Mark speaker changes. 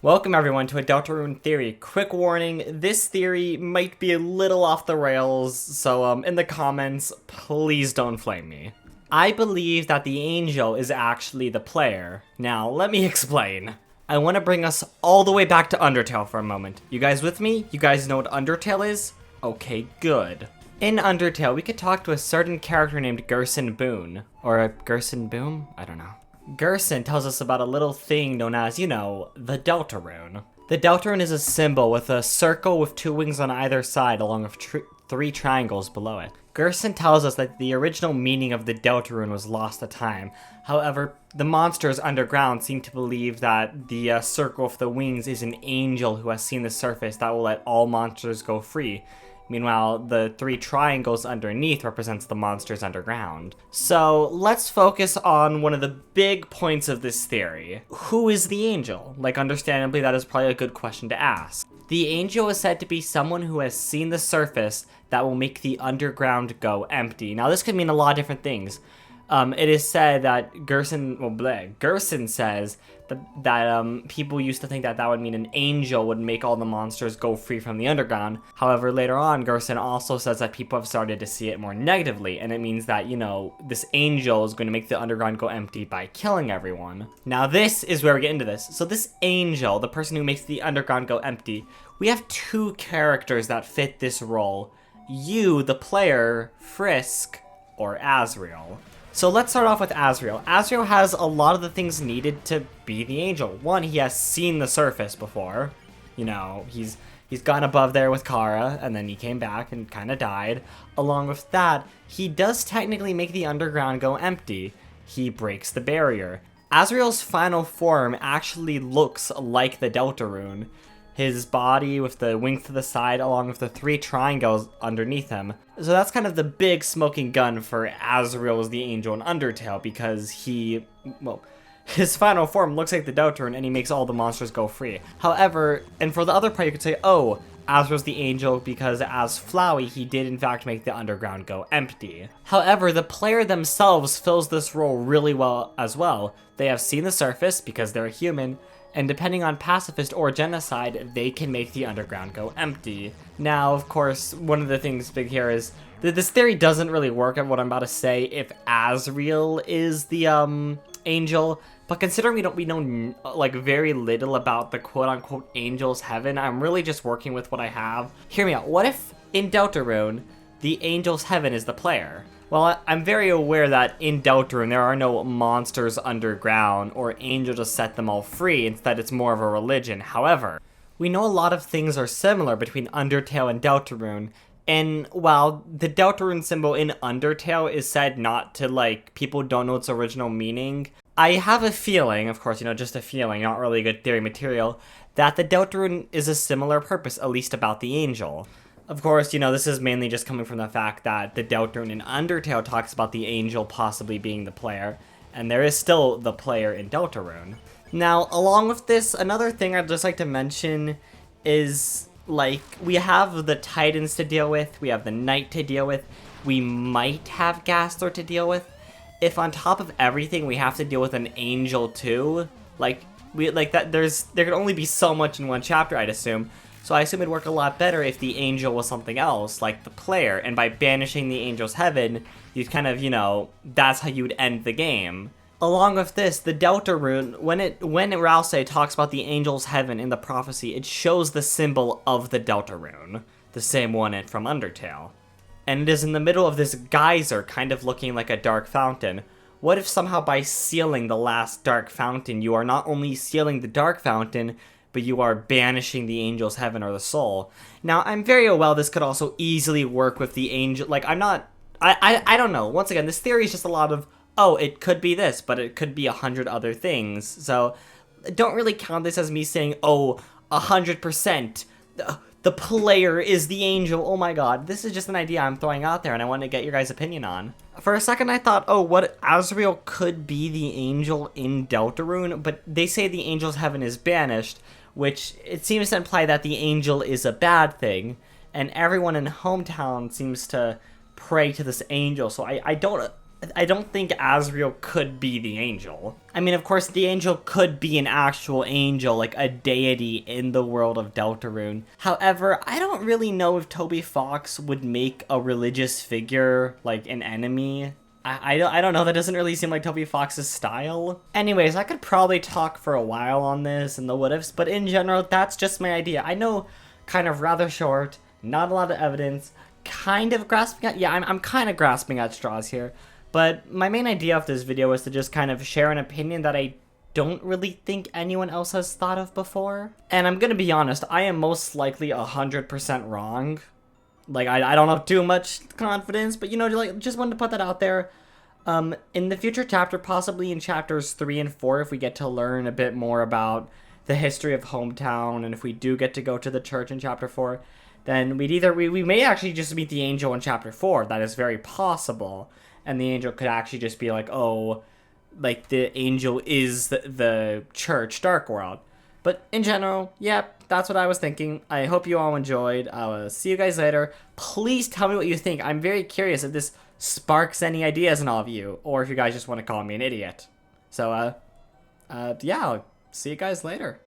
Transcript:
Speaker 1: Welcome everyone to a Deltarune theory. Quick warning, this theory might be a little off the rails, so in the comments, please don't flame me. I believe that the angel is actually the player. Now, let me explain. I want to bring us all the way back to Undertale for a moment. You guys with me? You guys know what Undertale is? Okay, good. In Undertale, we could talk to a certain character named Gerson Boone. Or a Gerson Boom? I don't know. Gerson tells us about a little thing known as, the Deltarune. The Deltarune is a symbol with a circle with two wings on either side along with three triangles below it. Gerson tells us that the original meaning of the Deltarune was lost to time. However, the monsters underground seem to believe that the circle with the wings is an angel who has seen the surface that will let all monsters go free. Meanwhile, the three triangles underneath represents the monsters underground. So let's focus on one of the big points of this theory. Who is the angel? Understandably, that is probably a good question to ask. The angel is said to be someone who has seen the surface that will make the underground go empty. Now, this could mean a lot of different things. It is said that Gerson says that people used to think that would mean an angel would make all the monsters go free from the underground. However, later on, Gerson also says that people have started to see it more negatively, and it means that, this angel is going to make the underground go empty by killing everyone. Now, this is where we get into this. So this angel, the person who makes the underground go empty, we have two characters that fit this role. You, the player, Frisk, or Asriel. So let's start off with Asriel. Asriel has a lot of the things needed to be the angel. One, he has seen the surface before. He's gone above there with Kara, and then he came back and kind of died. Along with that, he does technically make the underground go empty. He breaks the barrier. Asriel's final form actually looks like the Deltarune. His body with the wings to the side along with the three triangles underneath him. So that's kind of the big smoking gun for Asriel as the angel in Undertale, because his final form looks like the Deltarune and he makes all the monsters go free. However, and for the other part you could say, oh, Asriel's the angel because as Flowey, he did in fact make the underground go empty. However, the player themselves fills this role really well as well. They have seen the surface because they're a human, and depending on pacifist or genocide, they can make the underground go empty. Now, of course, one of the things big here is that this theory doesn't really work at what I'm about to say if Asriel is the angel. But considering we know very little about the quote-unquote angel's heaven, I'm really just working with what I have. Hear me out. What if in Deltarune, the angel's heaven is the player? Well, I'm very aware that in Deltarune there are no monsters underground or angels to set them all free. Instead, it's more of a religion. However, we know a lot of things are similar between Undertale and Deltarune. And while the Deltarune symbol in Undertale is said not to, people don't know its original meaning, I have a feeling, of course, just a feeling, not really good theory material, that the Deltarune is a similar purpose, at least about the angel. Of course, this is mainly just coming from the fact that the Deltarune in Undertale talks about the angel possibly being the player, and there is still the player in Deltarune. Now, along with this, another thing I'd just like to mention is, we have the Titans to deal with, we have the Knight to deal with, we might have Gaster to deal with. If on top of everything we have to deal with an angel too, there could only be so much in one chapter, I'd assume. So I assume it'd work a lot better if the angel was something else, like the player, and by banishing the angel's heaven, you'd kind of, that's how you would end the game. Along with this, the Deltarune, when Ralsei talks about the angel's heaven in the prophecy, it shows the symbol of the Deltarune, the same one from Undertale. And it is in the middle of this geyser, kind of looking like a dark fountain. What if somehow by sealing the last dark fountain, you are not only sealing the dark fountain, but you are banishing the angel's heaven or the soul? Now, I'm very aware this could also easily work with the angel. I don't know. Once again, this theory is just a lot of, oh, it could be this, but it could be 100 other things. So don't really count this as me saying, oh, 100%. The player is the angel. Oh my god. This is just an idea I'm throwing out there and I want to get your guys' opinion on. For a second I thought, oh, what Asriel could be the angel in Deltarune, but they say the angel's heaven is banished, which it seems to imply that the angel is a bad thing, and everyone in Hometown seems to pray to this angel. So I don't I don't think Asriel could be the angel. I mean, of course, the angel could be an actual angel, like a deity in the world of Deltarune. However, I don't really know if Toby Fox would make a religious figure, like, an enemy. I don't know, that doesn't really seem like Toby Fox's style. Anyways, I could probably talk for a while on this and the what ifs, but in general, that's just my idea. I know, kind of rather short, not a lot of evidence, kind of grasping at, yeah, I'm kind of grasping at straws here. But my main idea of this video is to just kind of share an opinion that I don't really think anyone else has thought of before. And I'm gonna be honest, I am most likely 100% wrong. Like, I don't have too much confidence, but, you know, like, just wanted to put that out there. In the future chapter, possibly in chapters 3 and 4, if we get to learn a bit more about the history of Hometown, and if we do get to go to the church in chapter 4, then we may actually just meet the angel in chapter 4. That is very possible. And the angel could actually just be like, oh, like, the angel is the church Dark World. But in general, yeah, that's what I was thinking. I hope you all enjoyed. I will see you guys later. Please tell me what you think. I'm very curious if this sparks any ideas in all of you, or if you guys just want to call me an idiot. So, yeah, I'll see you guys later.